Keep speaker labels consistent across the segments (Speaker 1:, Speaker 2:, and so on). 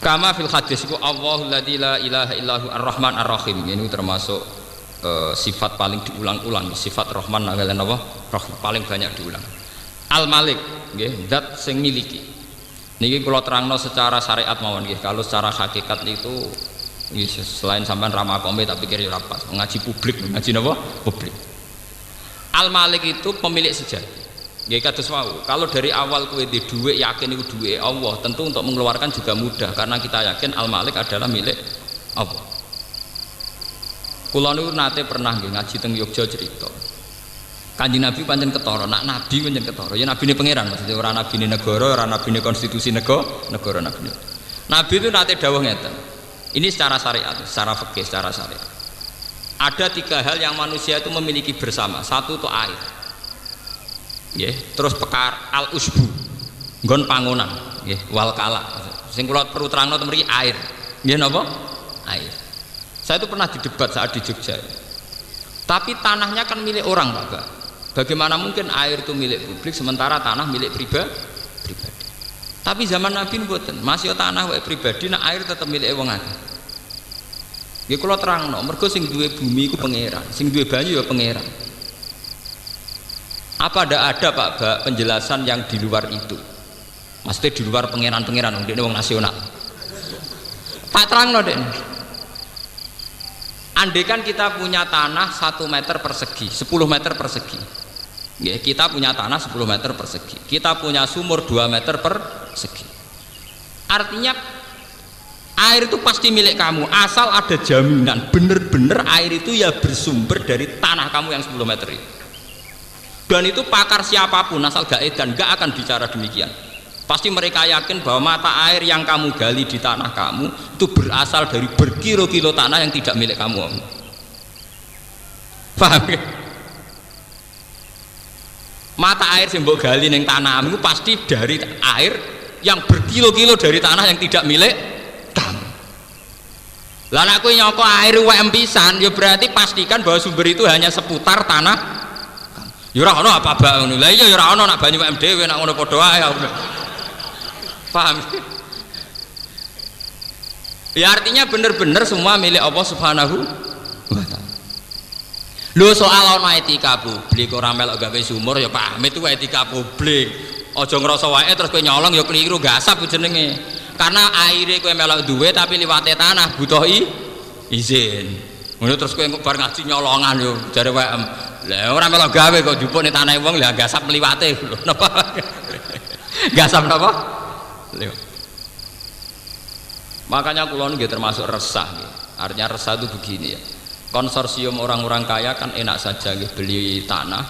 Speaker 1: Kama fil hadis iku Allahul ladzi la ilaha illahu ar-Rahman ar-Rahim. Ini termasuk sifat paling diulang-ulang, sifat Rahman kalian apa? Rahim paling banyak diulang. Al-Malik nggih, zat sing miliki. Niki kula terangno secara syariat mawon nggih. Kalau secara hakikat itu selain sampean ramakome tak pikir ya rapat. Ngaji publik, ngaji napa? Publik. Al-Malik itu pemilik sejati. Nggih kados wau. Kalau dari awal kowe di dhuwit yakin iku dhuwit Allah, tentu untuk mengeluarkan juga mudah karena kita yakin Al-Malik adalah milik Allah. Kula niku nate pernah nggih ngaji teng Yogya cerita. Kanjeng Nabi pancen ketara, nak nabi pancen ketara. Ya nabine pangeran maksudnya ora nabine negara, ora nabine konstitusi negara nabi. Nabi itu nate dawuh ngeten. Ini secara syariat, secara fikih, secara syariat. Ada 3 hal yang manusia itu memiliki bersama. Satu itu air. Nggih, terus pekar al-usbu. Nggon pangonan, nggih, wal kala. Sing kula perlu terangno mriki air. Nggih napa? Air. Saya itu pernah didebat saat di Jogja. Tapi tanahnya kan milik orang, Pak. Bagaimana mungkin air itu milik publik sementara tanah milik pribadi? Tapi zaman Nabi mboten, masih tanah wae pribadi, nah air tetap milik wong akeh. Nggih kula terangno, mergo sing duwe bumi iku pangeran, sing duwe banyu ya pangeran. Apa ada Pak penjelasan yang di luar itu? Maksudnya di luar pangeran-pangeran wong nasional. Tak terangno dek. Andai kan kita punya tanah 1 meter persegi, 10 meter persegi. Ya, kita punya tanah 10 meter persegi. Kita punya sumur 2 meter persegi. Artinya air itu pasti milik kamu asal ada jaminan bener-bener air itu ya bersumber dari tanah kamu yang 10 meter itu. Dan itu pakar siapapun asal gak edan gak akan bicara demikian. Pasti mereka yakin bahwa mata air yang kamu gali di tanah kamu itu berasal dari berkilo-kilo tanah yang tidak milik kamu. Paham ya? Mata air yang mbok gali ning tanahmu pasti dari air yang berkilo-kilo dari tanah yang tidak milik kamu. Lah nek kowe nyoko air UM pisan ya berarti pastikan bahwa sumber itu hanya seputar tanah. Ya ora ono apa bae ngono. Lah iya ya ora ono nak banyu UM dhewe nak ngono padha ae. Paham? Ya artinya bener-bener semua milik Allah Subhanahu wa ta'ala. Lho soal ana etika publik ora melok gawe sumur ya paham itu etika publik. Aja ngrasa wae terus kowe nyolong ya keliru gasap jenenge. Karena aire kowe melok duwe tapi liwate tanah butuh izin. Ngono terus kowe bar ngaji nyolongan yo jare WM. Lah ora melok gawe kok jupuk ning tanah wong lah gasap liwate lho. Napa? Gasap napa? Lho. Makanya kula nggih termasuk resah nggih. Artinya resah itu begini ya. Konsorsium orang-orang kaya kan enak saja nggih beli tanah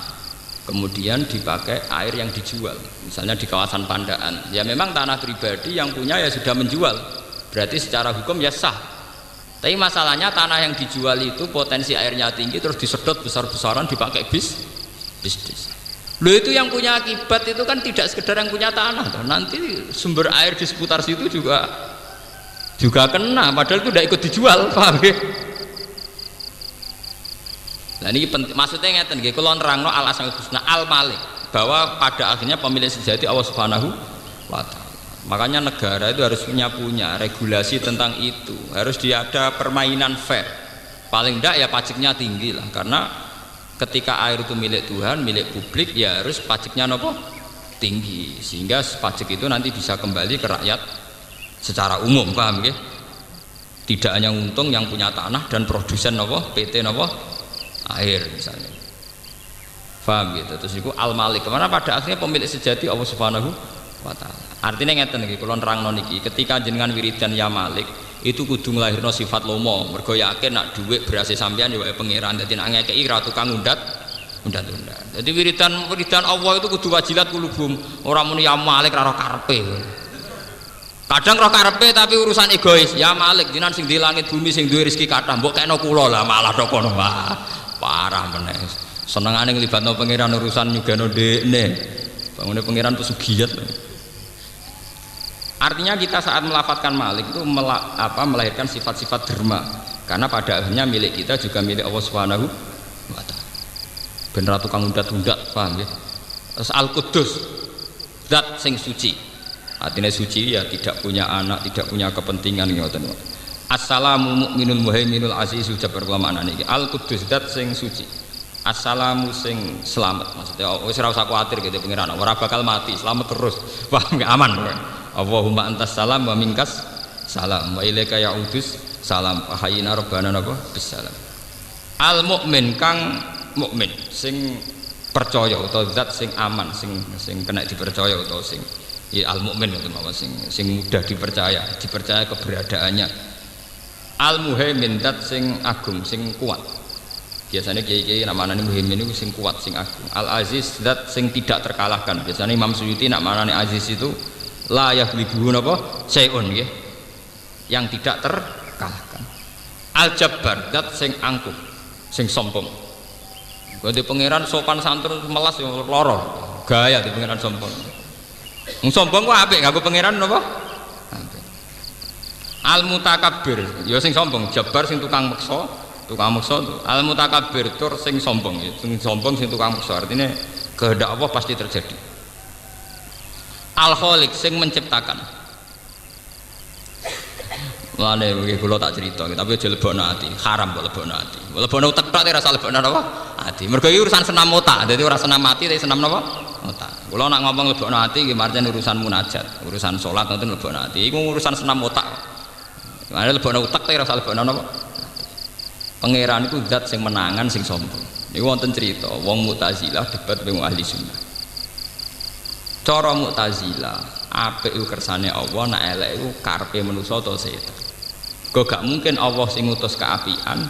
Speaker 1: kemudian dipakai air yang dijual. Misalnya di kawasan Pandaan. Ya memang tanah pribadi yang punya ya sudah menjual. Berarti secara hukum ya sah. Tapi masalahnya tanah yang dijual itu potensi airnya tinggi terus disedot besar-besaran dipakai bisnis. Loh itu yang punya akibat itu kan tidak sekedar yang punya tanah. Nanti sumber air di seputar situ juga kena, padahal itu tidak ikut dijual, paham ya? Nah ini penting, maksudnya ngeten nggih, kula nerangno al asmaul husna al malik bahwa pada akhirnya pemilik sejati Allah Subhanahu wa ta'ala. Makanya negara itu harus punya regulasi tentang itu, harus ada permainan fair. Paling tidak ya pajaknya tinggi lah, karena ketika air itu milik Tuhan, milik publik ya harus pajaknya nopo tinggi sehingga pajak itu nanti bisa kembali ke rakyat secara umum, paham ya? Tidak hanya untung yang punya tanah dan produsen nopo PT nopo air misalnya, paham gitu. Terus itu al malik kemana pada akhirnya pemilik sejati Allah Subhanahu wa ta'ala. Artinya ngeten iki kula nerangno niki, ketika jenengan wiridan ya malik itu kudu nglahirno sifat lomo, mergo yakin nak dhuwit berase sampean ya wae pangeran, dadi nak ngekeki ra tukang undat. Jadi wiridan Allah itu kudu wajilat kulubum, ora muni ya malik ra karepe. Kadang roh karepe tapi urusan egois. Ya malik jenengan sing di langit bumi sing duwe rezeki kathah mbok kena kula lah malah tok kono. Parah meneh. Senengane nglibatno pangeran urusan nyugano dekne. Bangune pangeran pesugiat. Artinya kita saat melafatkan malik itu melahirkan sifat-sifat derma, karena pada akhirnya milik kita juga milik Allah Subhanahu wa ta'ala. Ben tukang undat-undat, paham ya? Terus Al-Qudus, zat sing suci. Artinya suci ya tidak punya anak, tidak punya kepentingan ngoten. Assalamu mu'minul muhaiminul azizul jabbar kula maknane iki. Al Qudus zat sing suci. Assalamu sing selamat. Maksudnya wis ora usah kuwatir gitu pengiran. Ora bakal mati, selamat terus. Paham gak aman. Allahumma antas salam wa minkas salam wa ilaika ya'udus salam. Hayyina rabbana napa bisalam. Al mukmin kang mukmin sing percaya utawa zat sing aman sing kena dipercaya utawa sing ya al mukmin itu mawon sing mudah dipercaya keberadaannya. Al muhaimin dat sing agung sing kuat. Biasanya kiai-kiai namanya muhaimin itu sing kuat sing agung. Al aziz dat sing tidak terkalahkan. Biasanya Imam Suyuti namanya aziz itu la yaghlibuhu napa syai'un nggih, yang tidak terkalahkan. Al jabbar dat sing angkuh sing sombong. Gede pangeran sopan santun melas yo lara gaya di pangeran sombong. Sombong kok apik nganggo pangeran napa? Al mutakabbir ya sing sombong, jabar sing tukang meksa al mutakabbir tur sing sombong sing tukang meksa, artinya kehendak Allah pasti terjadi. Al khaliq sing menciptakan. Lane iki kula tak cerita tapi aja lebokno ati, haram kok lebokno ati. Lebokno utek tok ora usah lebokno napa ati. Mergo iki urusan senam otak, dadi ora senam mati tapi senam napa otak. Kula nak ngomong lebokno ati iki marjan urusan munajat, urusan salat nanti lebokno ati. Iku urusan senam otak. Ada lebokno utek tapi rasa lebokno napa? Pangeran itu zat sing menangan sing sombong. Niku wonten cerita wong Mu'tazilah debat wong ahli sunnah. Cara Mu'tazilah apik iku kersane Allah, nek elek iku karepe manusa utawa setan. Kok gak mungkin Allah sing ngutus keapian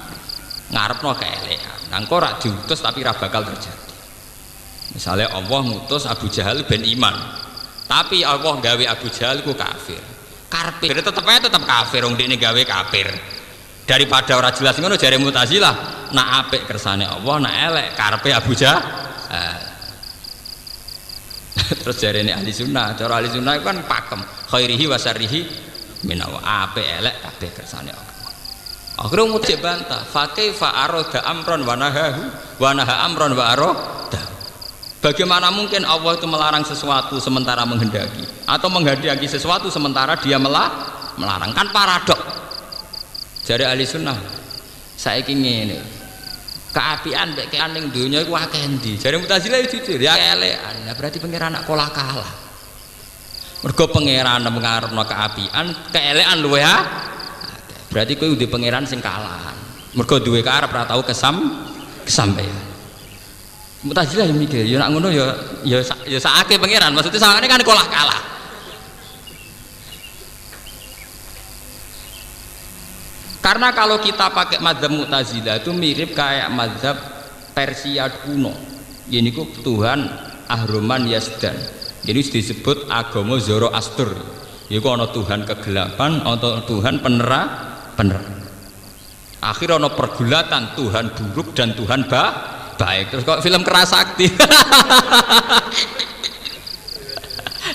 Speaker 1: ngarepno keelekan. Nang kok ora diutus tapi ora bakal terjadi. Misalnya Allah ngutus Abu Jahal ben iman. Tapi Allah gawe Abu Jahal ku kafir. Karpir tetep kafir wong dekne gawe kafir. Daripada ora jelas ngono jare Mu'tazilah, nak apik kersane Allah, nak elek karepe Abu Jahal. Terus jarene ahli sunnah, cara ahli sunnah kan pakem khairihi wa syarrihi minawa, apik elek kabeh kersane Allah. Akhire mujib bantah, fa kaifa arada amron wa naha amron wa arada. Bagaimana mungkin Allah itu melarang sesuatu sementara menghendaki, atau menghendaki sesuatu sementara dia melarang? Kan paradok. Jare ahli sunnah saiki ngene, keapian mek ning donya iku akeh endi? Jare Mu'tazilah jujur ya elekan. Lah berarti pangeran nak kalah. Mergo pangeran ngarepno keapian, keelekan luwe ha. Berarti kowe duwe pangeran sing kalah. Mergo duwe karep ora tau kesampaian. Mu'tazilah yang mikir, ya nak ngono ya sakake pangeran, maksudnya sakane kan kalah. Karena kalau kita pakai mazhab Mu'tazilah itu mirip kayak mazhab Persia kuno. Ini ku Tuhan Ahroman Yazdan. Jadi disebut agama Zoroaster. Iku ana Tuhan kegelapan, ana Tuhan penerang. Akhirnya ana pergulatan Tuhan buruk dan Tuhan baik. Terus kok film keras sakti.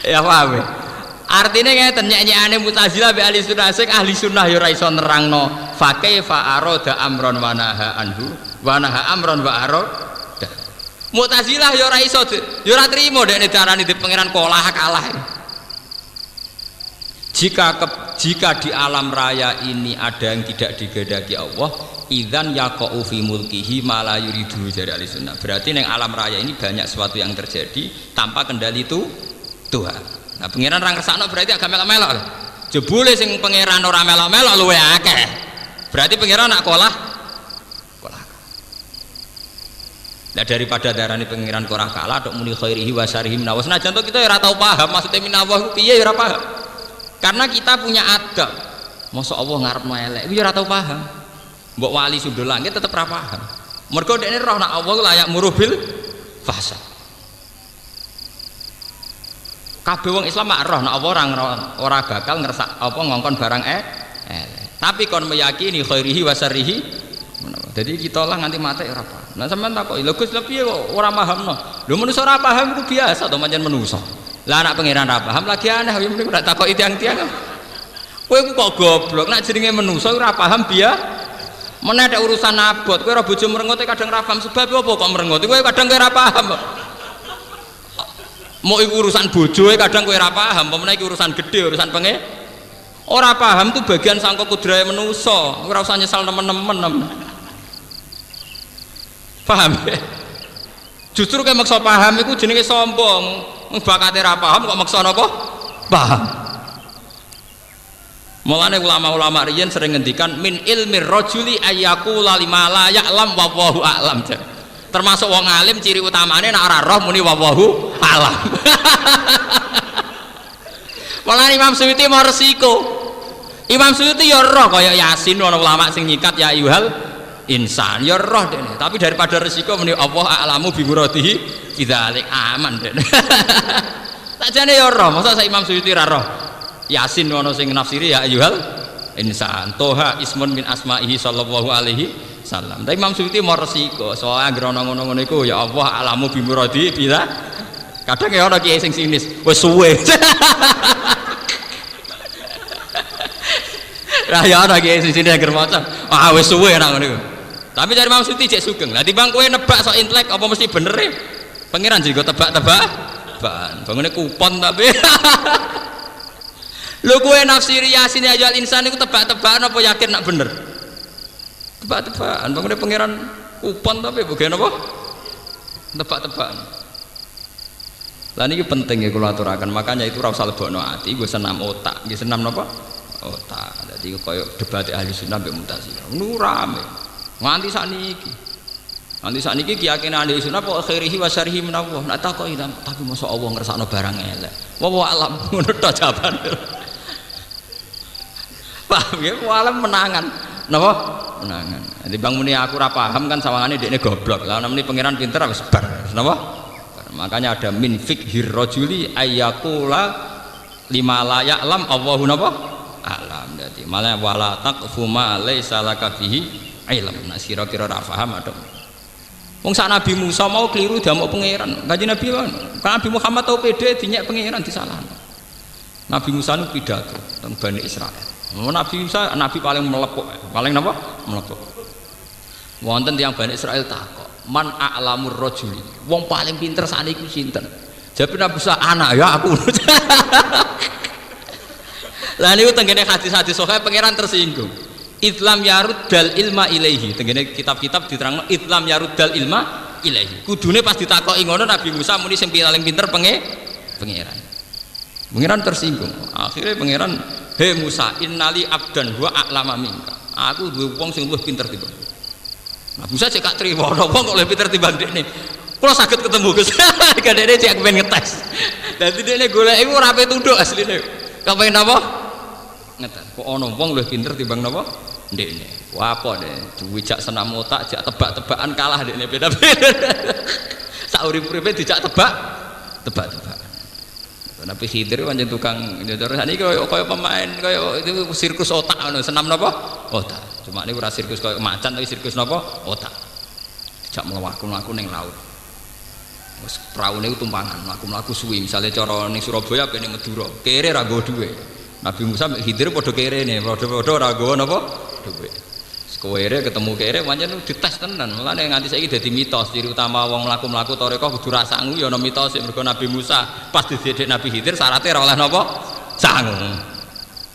Speaker 1: Ya paham ya? Artinya ngeten nyanyiane Mu'tazilah be ahli sunnah, sing ahli sunnah ya ora iso nerangno fa kaifa arada amron wa naha anhu wa naha amron wa arada. Mu'tazilah ya ora iso ya ora trimo dekne darani di pangeran kalah. Jika di alam raya ini ada yang tidak digedaki Allah, idzan yaqa'u fi mulkihi ma la yuridu dari ahli sunnah. Berarti ning alam raya ini banyak sesuatu yang terjadi tanpa kendali itu Tuhan. Nah, pangeran orang kersakno berarti agak melok-melok. Jebule sing pangeran ora melok-melok luwe akeh. Berarti pangeran nak kalah. Nah, daripada darani pangeran ora kalah tok muni khairihi wa syarrihi minawas. Nah, contoh kita ora tau paham maksudnya minawah ku piye ora paham. Karena kita punya adab. Masa Allah ngarepno elek iku ora tau paham. Mbok wali sundul langit tetep ora paham. Mergo dekne roh nak Allah layak murubil fasa. Kabeh wong Islam mak roh nek apa ora bakal ngersak apa ngongkon barang tapi kon meyakini khairihi wa syarrihi. Jadi kita lah nganti mati ora paham. Nah sampean takoki lho Gus lha piye kok ora pahamno? Lho manusa ora paham itu biasa to pancen manusa. Lah anak pangeran ora paham lagi aneh mending ora takoki tiang-tiang. Kowe kok goblok nek jenenge manusa ora paham meneh nek urusan abot kowe ora bojo merengote kadang ora paham sebab apa kok merengote kowe kadang ora paham. Mau iku urusan bojoe kadang kowe ora paham, pemene iki urusan gede, urusan pengen ora paham tuh bagian sangka kudrahe manusa, ora usah nyesal nemen-nemen. Paham ya? Justru kayak maksa paham iku jenenge sombong. Bakate ra paham kok maksa napa? Paham. Mulane ulama-ulama riyen sering ngendikan min ilmi rajuli ayyaqula lima la ya'lam wallahu a'lam. Termasuk wong alim ciri utamane nek ora roh muni wallahu a'lam. Malah Imam Suyuti mau resiko. Imam Suyuti ya roh kaya Yasin ana ulama sing nyikat ya ayyuhal insan ya roh dene. Tapi daripada resiko muni Allah a'lamu bi muradihi bidzalik aman dene. Sakjane ya roh, masa sak Imam Suyuti ra roh. Yasin ana sing nafsiri ya ayyuhal insan. Toha ismun min asma'ihi sallallahu alaihi salam. Tapi Imam Suyuti mau resiko, soalnya anggere ana ngono-ngono iku ya Allah alamu bi muradi bila. Kadang ya ana kiai sing sinis, wis suwe. Lah ya ana kiai sing sinis anggere maca, ah wis suwe nang ngono iku. Tapi dari Imam Suyuti cek sugeng. Lah timbang kowe nebak sok intelek apa mesti bener e? Pangeran juga tebak-tebakan. Bangune kupon tapi. Lho kowe nafsiri Yasin ya ayyuhal insan iku tebak-tebakan apa yakin nak bener? Tebak-tebakan, bangunnya pangeran kupon tapi bagian apa? Tebak-tebakan. Lah ini penting ya kalau aturakan, makanya itu rasa lebokno ati, gue senam otak, gue senam apa? Otak. Jadi kayak debat ahli sunnah mbek Mu'tazilah. Nu rame. Nganti sakniki keyakinan ahli sunnah kok khairihi wa syarrihi min Allah. Nek takoki tapi mosok Allah ngersakno barang elek. Wa alam ngono tok jawaban. Paham ya? Alam menangan. Napa? Menangan. Jadi bang muni aku ora paham kan sawangane dekne goblok. Lah namine pangeran pinter wis bar. Napa? Makanya ada min fikhir rajuli ayyaqula lima la ya'lam Allahu napa? Alam. Dadi malah wala taqfu ma laisa laka fihi ilm. Nek kira-kira ora paham ada. Wong sak Nabi Musa mau keliru damuk pangeran. Kanjeng Nabi kan Nabi Muhammad tau pede dinyek pangeran disalahno. Nabi Musa nu pidato teng Bani Israil. Nabi Musa nabi paling melepuk, paling napa? Melepuk. Wonten tiyang Bani Israil takok, "Man a'lamur rajuli?" Wong paling pinter sakniki sinten? Jawab Nabi Musa, "Anak ya aku." Lah niku tengene hadis-hadis sahih pangeran tersinggung. Islam yaruddal ilma ilaihi. Tengene kitab-kitab diterangno Islam yaruddal ilma ilaihi. Kudune pas ditakoki ngono Nabi Musa muni sing paling pinter pangeran. Pangeran tersinggung. Akhirnya pangeran, "Hei Musa, innali abdan wa a'lama minka." Aku duwe wong sing luwih pinter timbang. Nah, Musa cek gak trimo ana wong kok luwih pinter timbang dekne. Kula saged ketemu Gus. Kadene cek pengen ngetes. Dadi dekne golek iku ora petunduk asline. Kepengen apa? Ngetes. Kok ana wong luwih pinter timbang napa? Dekne. Wah apa deh, diwijak senam otak, jak tebak-tebakan kalah dekne beda-beda. Sak urip-uripe dijak tebak-tebakan. Nabi Khidir pancen tukang terus niki kaya pemain kaya itu sirkus otak ngono senam napa otak cuma niku ora sirkus kaya macan tapi sirkus napa otak dijak mlaku-mlaku ning laut wis praune tumpangan mlaku-mlaku suwi misale cara ning Surabaya ben ning Madura kere ra nggo dhuwit Nabi Musa mek Khidir padha kerene padha ora nggo napa dhuwit kere ketemu kere pancen dites tenan mulane nganti saiki dadi mitos ciri utama wong mlaku-mlaku tarekah kudu ra sangu ya ana mitos mergo Nabi Musa pas didhek Nabi Khidir syaratnya ora oleh napa sangu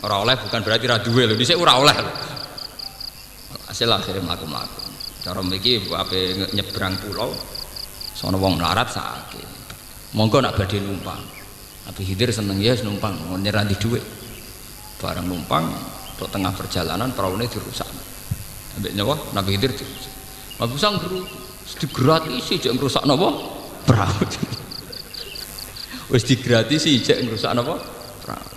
Speaker 1: ora oleh bukan berarti ra duwe lho dhisik ora oleh lho hasil akhirnya mlaku-mlaku cara mriki ape nyebrang pulau sono wong melarat sakit monggo nak badhe numpang Nabi Khidir seneng ya numpang nyerah di dhuwit bareng numpang tok tengah perjalanan praune dirusak ambek nyawa Nabi Khidir Nabi Musa digratisi jek ngrusak napa perahu wis digratisi jek ngrusak napa perahu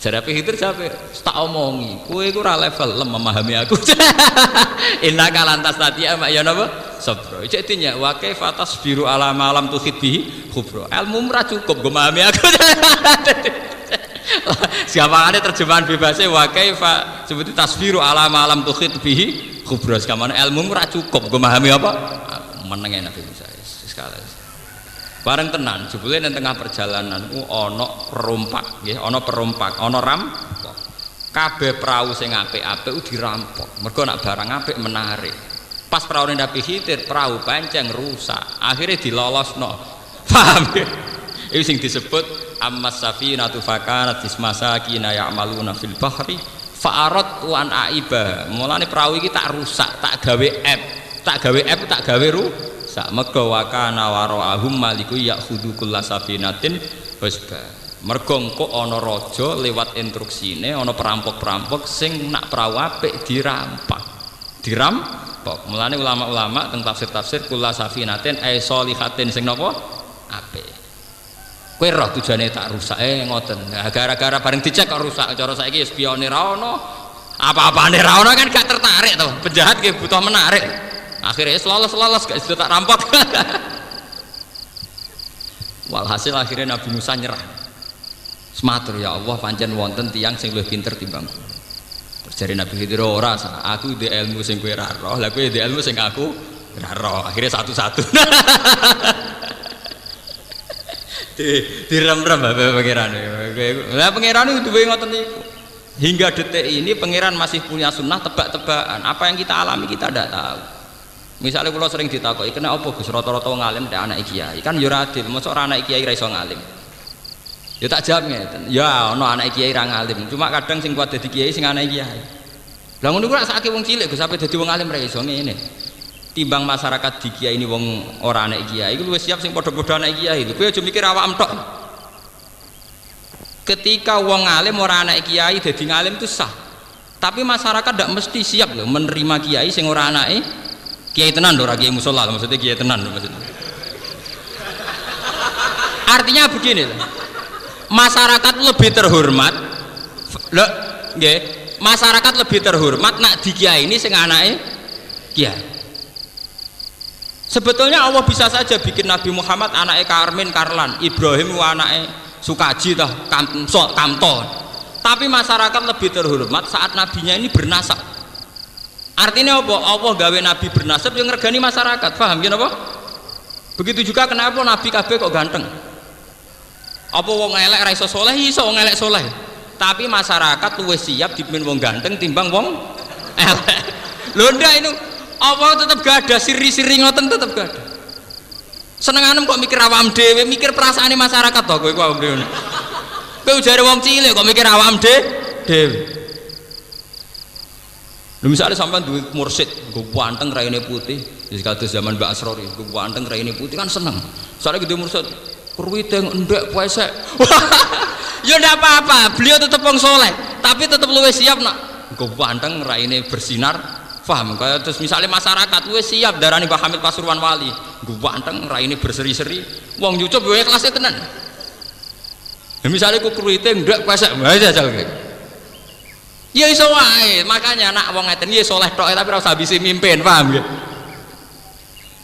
Speaker 1: jare Nabi Khidir jape tak omongi kowe iku ora level memahami aku inna kalantas tadi ama ya napa sabro jek dinya wa kaifa tasbiru ala malam tuhid bihi khubra ilmu ora cukup go memahami aku siapa ada terjemahan bebasnya wa kaifa seperti tasbiru ala malam tuhid bihi khubra sekamane ilmu ora cukup gue memahami apa menenge Nabi Musa sekali bareng tenan jebule nang tengah perjalanan ana perompak nggih ana perompak ana rampok kabeh perahu sing apik-apik dirampok mergo nak barang apik menarik pas perahu Nabi Khidir perahu pancen rusak akhirnya dilolosno paham ya Itu sing disebut ammas safinatu fakanat ismasakina ya'maluna fil bahri fa'arat wa an aiba. Mulane perahu iki tak rusak, tak gawe tak gawe rusak. Mergo wa kana wara'ahum maliku ya'khudhu kullasafinatin husba. Mergo engko ana raja lewat instruksine ana perampok-perampok sing nak perahu apik dirampok. Mulane ulama-ulama teng tafsir-tafsir kullasafinatin ay sholihatin sing napa apik. Kowe roh tujuane tak rusak ngoten. Nah, gara-gara bareng dicek kok rusak. Cara saiki spione ra ono. Apa-apane ra ono kan gak tertarik to. Penjahat ki butuh menarik. Akhirnya lolos gak sudah tak rampok. Walhasil akhirnya Nabi Musa nyerah. Sematur ya Allah pancen wonten tiyang sing luwih pinter timbang. Terus jare Nabi Khidir ora aku di ilmu sing kowe ra roh, lah kowe di ilmu sing aku ra roh. Akhirnya satu-satu. Direm-rem bae pangeran. Lah pangeran itu duwe ngoten niku. Hingga detik ini pangeran masih punya sunnah tebak-tebakan. Apa yang kita alami kita tidak tahu. Misalnya kalau sering ditakoki, kena apa Gus rata-rata wong alim ndak anak kiai? Kan yo ora adil, mosok ora anak kiai ra iso ngalim. Ya tak jawab ngeten. Ya ana anak kiai ra ngalim, cuma kadang sing kuat dadi kiai sing anak kiai. Lah ngono ku rak sakake wong cilik Gus sampe dadi wong alim ra iso ngene. Timbang masyarakat di kiai ini wong ora anak kiai iku luwih siap sing padha-padha anak kiai. Kowe aja mikir awakmu tok. Ketika wong alim ora anak kiai dadi ngalim itu sah. Tapi masyarakat ndak mesti siap lho menerima kiai sing ora anake kiai tenan lho, ora kiai mushola maksudnya kiai tenan lho maksudnya. Artinya begini loh. Masyarakat lebih terhormat lho nggih, masyarakat lebih terhormat nak di kiai ini sing anake kiai. Sebetulnya Allah bisa saja bikin Nabi Muhammad anake Karmin Karlan, Ibrahim anake Sukaji tah Kamto. Tapi masyarakat lebih terhormat saat nabinya ini bernasab. Artinya apa? Allah gawe nabi bernasab yang ngergani masyarakat. Paham ya apa? Begitu juga kenapa nabi kabeh kok ganteng? Apa wong elek ra iso saleh? Iso wong elek saleh. Tapi masyarakat luwih siap dipimpin wong ganteng timbang wong elek. Lho ndak itu apa tetap gak ada siri-siri ngoten tetap gak ada. Senenganem kok mikir awam dhewe, mikir perasaane masyarakat to kowe kok ngene. Kowe jare wong cilik kok mikir awam dhewe. Lho misalnya sampean duwe mursyid, nggo ganteng raine putih, wis kados zaman Mbak Asrori, nggo ganteng raine putih kan seneng. Soale gede mursyid, kurwiteng endek pesek. Ya ndak apa-apa, beliau tetep wong saleh, tapi tetep luwih siap nak nggo ganteng raine bersinar. Paham? Kayak terus misalnya masyarakat wis siap darani Pak Hamid Pasuruan Wali, nggo ganteng raine berseri-seri, wong nyucup wae kelasé tenan. Ya misalnya ku kurwiteng endek pesek, wae jajal kowe. Ya iso wae, makanya nak wong ngeten ya soleh tok tapi ora usah habisi mimpin, paham ya?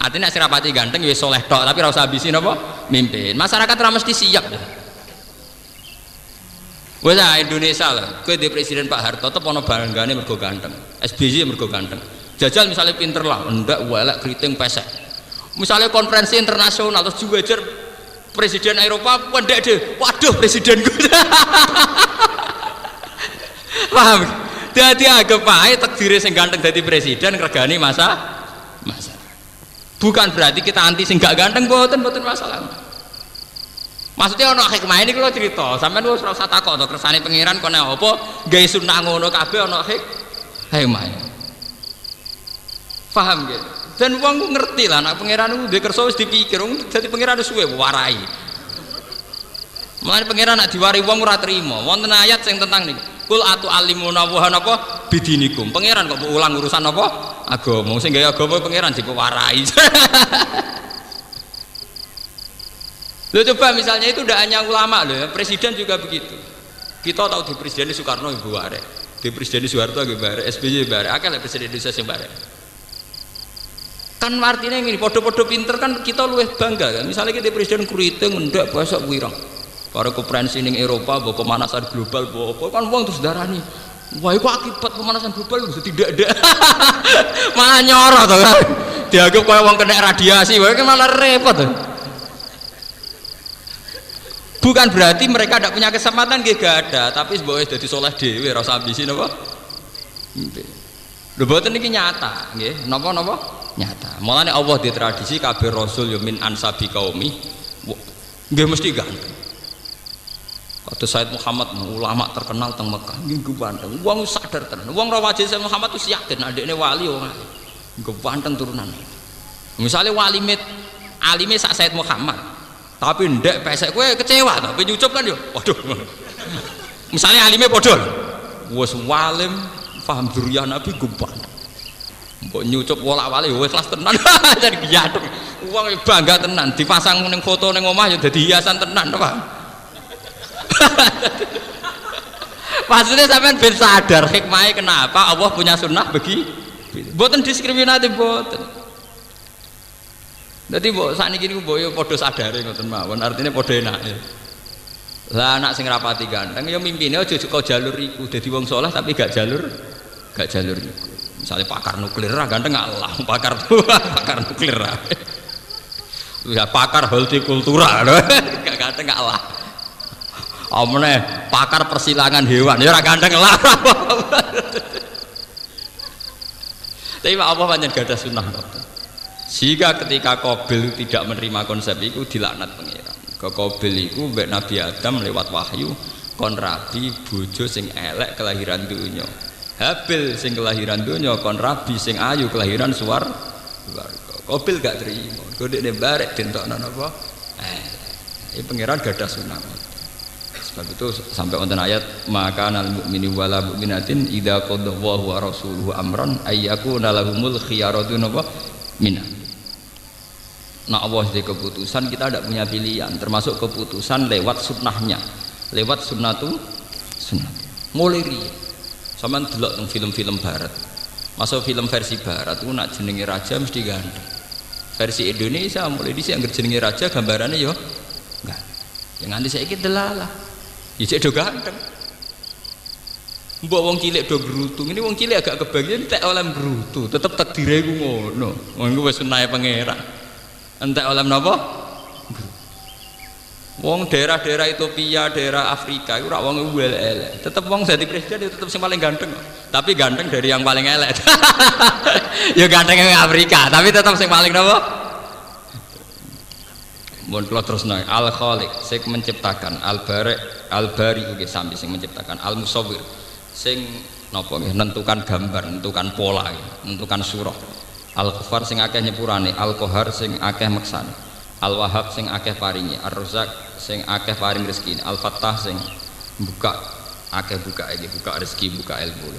Speaker 1: Artinya nek sirapati ganteng ya soleh tok tapi ora usah habisi napa? Mimpin. Masyarakat ora mesti siap ya. Wes Indonesia lah, kowe di presiden Pak Harto tetep ana banggane mergo ganteng. SBY mergo ganteng. Jajal misalnya pinter lah, ndak welek kriting pesek. Misalnya konferensi internasional terus juwejer presiden Eropa pendek deh. Waduh presiden gue. Paham? Dadi anggap ae takdire sing ganteng dadi presiden ngregani masa. Bukan berarti kita anti sing gak ganteng, mboten masalah. Maksudnya ana hikmah ini kalau cerita, sampean wis ora usah takok to kersane pangeran kene apa, gawe sunah ngono kabeh ana hikmah. Paham nggih? Dan wong ngerti lah nek pangeran ku duwe kersa wis dipikir, dadi pangeran suwe warai. Mulane pangeran nek diwari wong ora trima. Wonten ayat sing tentang niku. Kul atu alimuna wa napa bidinikum. Pangeran kok ulang urusan apa? Agama. Sing gawe agama pangeran dipewarai. Loh coba misalnya itu tidak hanya ulama loh, presiden juga begitu. Kita tahu di presiden Soekarno Ibu Barek, di presiden Soeharto Ibu Barek, SBY Barek, akal presiden Indonesia sing Barek. Kan artinya ini podo-podo pinter kan kita luwih bangga kan. Misalnya kita presiden kuriting ndak basok wirang. Para konferensi ning Eropa bawa pemanasan global bawa apa kan wong terus darani. Wah itu akibat pemanasan global itu tidak ada. Malah nyoro to kan. Dianggap kaya wong kena radiasi, wae malah repot tuh. Bukan berarti mereka tidak punya kesempatan gak ada, tapi sebagai jadi soleh dewi rasa ambisi napa? Lho boten niki nyata, nggih. Napa nyata. Mulane Allah di tradisi kabeh rasul yo min ansabi qaumi. Nggih mesti ganteng. Kata Said Muhammad ulama terkenal teng Mekah nggih ganteng. Wong sadar tenan. Wong ra wajib Said Muhammad wis yakin adekne wali wong alim. Nggih ganteng turunane. Misalnya alime sak Said Muhammad. Tapi ndek pesek kowe kecewa to, nyucup kan yo. Waduh. Misalnya alime padha. Wis walim paham dzurriyyah Nabi gubah. Mbok nyucup wolak-walik wis kelas tenan. Jadi giyathuk. Wong bangga tenan dipasang ning foto ning omah ya dadi hiasan tenan, paham? Maksudnya sampean ben sadar hikmahnya kenapa Allah punya sunnah begitu. Mboten diskriminatif mboten. Dadi mbok sakniki niku mbok yo padha sadare ngoten mawon, artine padha enake. Lah anak sing rapati ganteng ya mimpine aja kok jalur iku dadi wong saleh tapi gak jalur iku. Misalnya pakar nuklir ganteng Allah, pakar nuklir. Ya pakar hortikultura gak ganteng Allah. Omne pakar persilangan hewan ya ora ganteng lah. Tapi Allah pancen gadah sunnah. Jika ketika Qabil tidak menerima konsep itu dilaknat pengiran. Ke Qabil itu mbek Nabi Adam lewat wahyu kon rabi bojo sing elek kelahiran dunya. Habil sing kelahiran dunya kon rabi sing ayu kelahiran swarga. Qabil gak terima. Kodene barek dentokno napa? Iki pengiran gadah sunnah. Sebab itu sampai wonten ayat maka nal mukmini wala mukminatin idza qadallahu wa rasuluhu amran ayyakuna lahumul khiyaratu napa minah. Nah Allah di keputusan kita tidak punya pilihan, termasuk keputusan lewat sunnahnya, lewat sunnah mulai riya sama delok teng film-film barat, masuk film versi barat itu nak jenenge raja mesti ganteng, versi Indonesia mulai dhisik anggere jenenge raja gambarannya yo enggak yang nanti saya ikut delalah ya cek do ganteng mbok wong cilik do brutu ini wong cilik agak kebagian tak oleh brutu tetep takdire iku ngono ngono wis sunnah pangeran entek oleh napa? Wong daerah-daerah Ethiopia, daerah Afrika itu ora wong elek. Tetep wong dadi presiden itu tetep sing paling ganteng. Tapi ganteng dari yang paling elek. Ya ganteng yang Afrika, tapi tetep sing paling napa? Mun kula terusno Al-Khaliq sing menciptakan, Al-Bari nggih sami sing menciptakan, Al-Musawwir sing napa nggih nentukan gambar, nentukan pola, nentukan surah. Al-Ghaffar sing akeh nyepurane, Al-Qahar sing akeh meksane, Al-Wahhab sing akeh paringi, Ar-Razzaq sing akeh paring rezeki, Al-Fattah sing buka akeh buka rezeki, buka ilmu.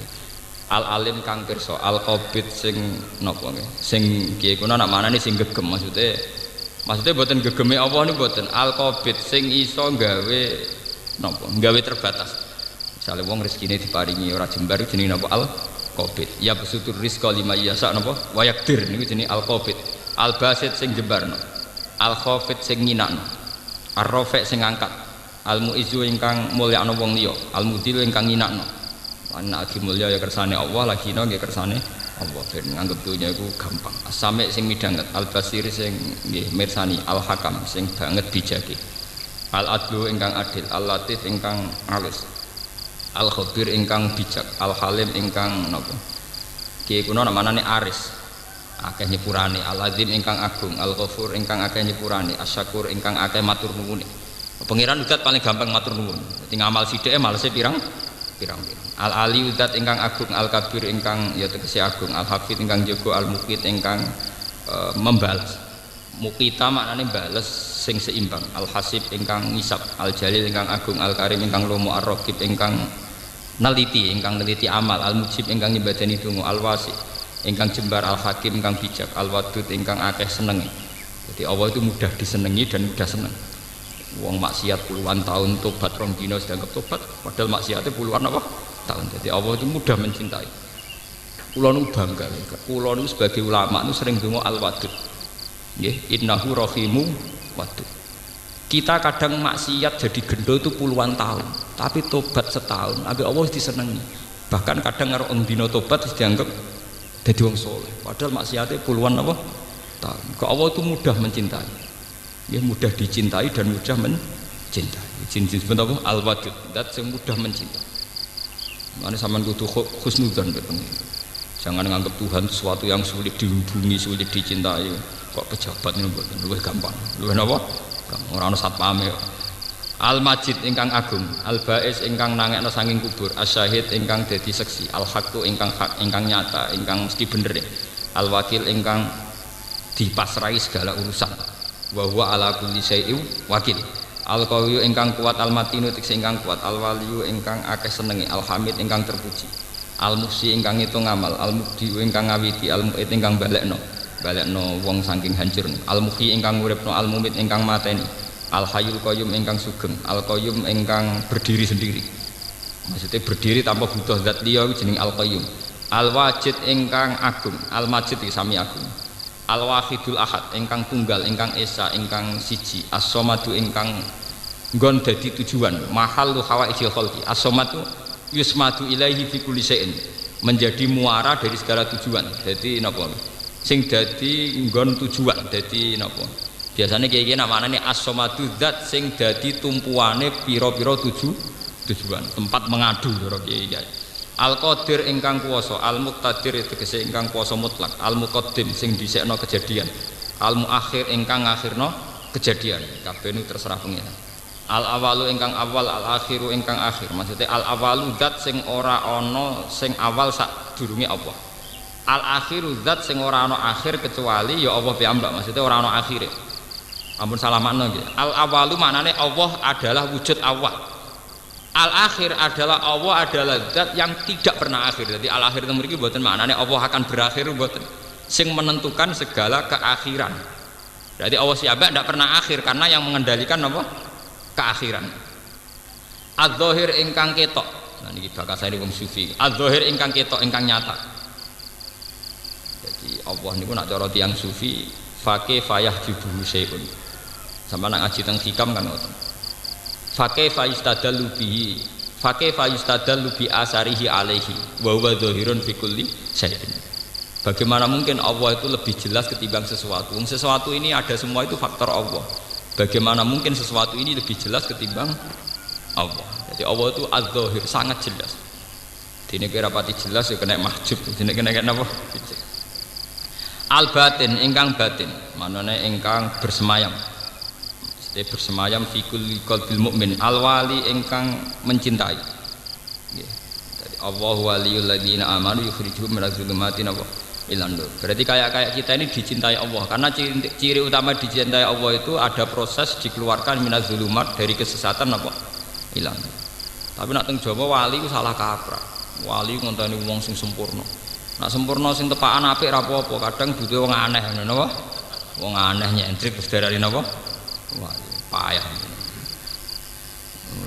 Speaker 1: Al-Alim kang pirsa, Al-Qabid sing napa nggih? Sing kiye kuna nak manane sing gegem maksudnya mboten gegeme Allah niku mboten. Al-Qabid sing iso gawe napa? Gawe terbatas. Misale wong rezekine diparingi ora jembar jenenge napa? Al-Qabid. Ya besutur rizqa lima yasa napa wa yaqdir niku jenenge Al-Qabid. Al-Basit sing jembarno. Al-Khafid sing nginakno. Ar-Rafi' sing ngangkat. Al-Mu'izzu ingkang mulyakno wong liya. Al-Mudhil ingkang nginakno. Ana lagi mulya ya kersane Allah, lagi nggih kersane Allah. Ben nganggep dunya iku gampang. As-Sami' sing midhanget. Al-Basir sing nggih mirsani. Al-Hakam sing banget bijake. Al-Adlu ingkang adil. Al-Latif ingkang alus. Al-Khabir ingkang bijak, Al-Halim ingkang napa? Kiye kuna namane Aris. Akeh nyepurane, Al-Azim ingkang agung, Al-Ghafur ingkang akeh nyepurane, Asy-Syakur ingkang akeh matur nuwun. Pangeran udat paling gampang matur nuwun. Dadi ngamal sithike malese pirang. Al-Ali udat ingkang agung, Al-Kabir ingkang ya tegese agung, Al-Hafid ingkang jaga, Al-Muqit ingkang membalas. Muqita maknane bales sing seimbang. Al-Hasib ingkang ngisap, Al-Jalil ingkang agung, Al-Karim ingkang lomo, Ar-Raqib ingkang neliti amal, Al-Mujib ingkang nyembadani donga, Al-Wasi ingkang jembar, Al-Hakim ingkang bijak, Al-Wadud ingkang akeh senenge. Jadi Allah itu mudah disenengi dan mudah seneng. Wong maksiat puluhan tahun tobat rong dina dianggap tobat, padahal maksiatnya puluhan apa tahun. Jadi Allah itu mudah mencintai. Kula nu bangga, kula nu sebagai ulama nu sering donga Al-Wadud. Nggih, innahu rahimu wadud. Kita kadang maksiat jadi gendo itu puluhan tahun, tapi tobat setahun, ambek Allah disenengi. Bahkan kadang karo dina tobat dianggap dadi wong saleh, padahal maksiatnya puluhan apa tahun. Kok Allah itu mudah mencintai. Ya mudah dicintai dan mudah mencintai. Disebut apa? Al-Wadud, zat sing mudah mencintai. Mane sampean kudu husnudzon mbek pengen. Jangan nganggap Tuhan sesuatu yang sulit dihubungi, sulit dicintai. Kok pejabat ini mboten luwih gampang. Luwih napa? nyebrang ora ana satpame. Al Majid ingkang agung, Al Bais ingkang nangekno saking kubur, Asyahid ingkang dadi seksi, Al Haqqu ingkang hak, ingkang nyata, ingkang mesti bener. Al Wakil ingkang dipasrahi segala urusan. Wa huwa ala kulli syai'in wakil. Al Qawiyyu ingkang kuat, Al Matinu tekse ingkang kuat, Al Waliyu ingkang akeh senenge, Al Hamid ingkang terpuji. Al Muhsi ingkang ngitung amal, Al Mubdi ingkang ngawiti, Al Mu'id ingkang balekno wong saking hancur. Al Muhyi ingkang uripno, Al Mumit ingkang mateni. Al Hayyul Qayyum ingkang sugeng, Al Qayyum ingkang berdiri sendiri. Maksudnya berdiri tanpa butuh zat liya jeneng Al Qayyum. Al Wajid ingkang agung, Al Majid iki sami agung. Al Wahidul Ahad ingkang tunggal, ingkang esa, ingkang siji. As-Somadu ingkang nggon dadi tujuan, mahallu hawaijil khalqi. As-Somadu yusmadu ilaihi fi kulli syai'in, menjadi muara dari segala tujuan. Jadi napa? Sing dadi nggon tujuan, dadi napa? Biasanya kayak gini namanya as-somadu zat sing dadi tumpuane piro-piro tujuan tempat mengadu kayak al-qadir ingkang kuwasa, al-muqtadir tegese ingkang kuwasa mutlak, al-muqaddim sing dhisikno kejadian, al-muakhir ingkang ngakhirno kejadian. Kabeh niku terserah pengiran. Al-awalu ingkang awal, al-akhiru ingkang akhir. Maksudnya al-awalu zat sing ora ana sing awal sadurunge Allah. Al-akhiru zat sing ora ana akhir kecuali ya Allah piyambak. Maksudnya ora ana akhire. Ampun salah makna nggih. Al awalu maknane Allah adalah wujud awal. Al akhir adalah Allah adalah zat yang tidak pernah akhir. Jadi al akhir itu mriki mboten maknane Allah akan berakhir mboten. Sing menentukan segala keakhiran. Berarti Allah siapa tidak pernah akhir karena yang mengendalikan apa? Keakhiran. Az-zahir ingkang ketok. Nah niki bakasane wong sufi. Az-zahir ingkang ketok ingkang nyata. Jadi Allah niku nak cara tiyang sufi faqih fayah jibuhu syai'un. Sama nak ngaji teng hikam kan ngoten. Faqih fayistadallu bihi, faqih fayistadallu bi asarihi alaihi wa huwa dzahirun fi kulli syai'in. Bagaimana mungkin Allah itu lebih jelas ketimbang sesuatu? Sesuatu ini ada semua itu faktor Allah. Bagaimana mungkin sesuatu ini lebih jelas ketimbang Allah? Jadi Allah itu az-zahir, sangat jelas. Dene kira pati jelas ya kena mahjub, dene kena apa? Al-batin ingkang batin, manane ingkang bersemayam. Bersemayam fi kulli qalbil mukmin. Al-wali ingkang mencintai. Nggih. Jadi Allahu waliyul ladzina amanu yukhrijuhum minadz zulumati ilan nur. Berarti kayak kita ini dicintai Allah karena ciri utama dicintai Allah itu ada proses dikeluarkan minadz zulumat dari kesesatan ilan. Tapi nak teng Jawa wali ku salah kaprah. Wali ngonteni wong sing sempurna. Nak sempurna sing tepakan apik ra apa-apa, kadang butuhe wong aneh ngono napa? Wong aneh nyentrik terus darani napa? Wali payah.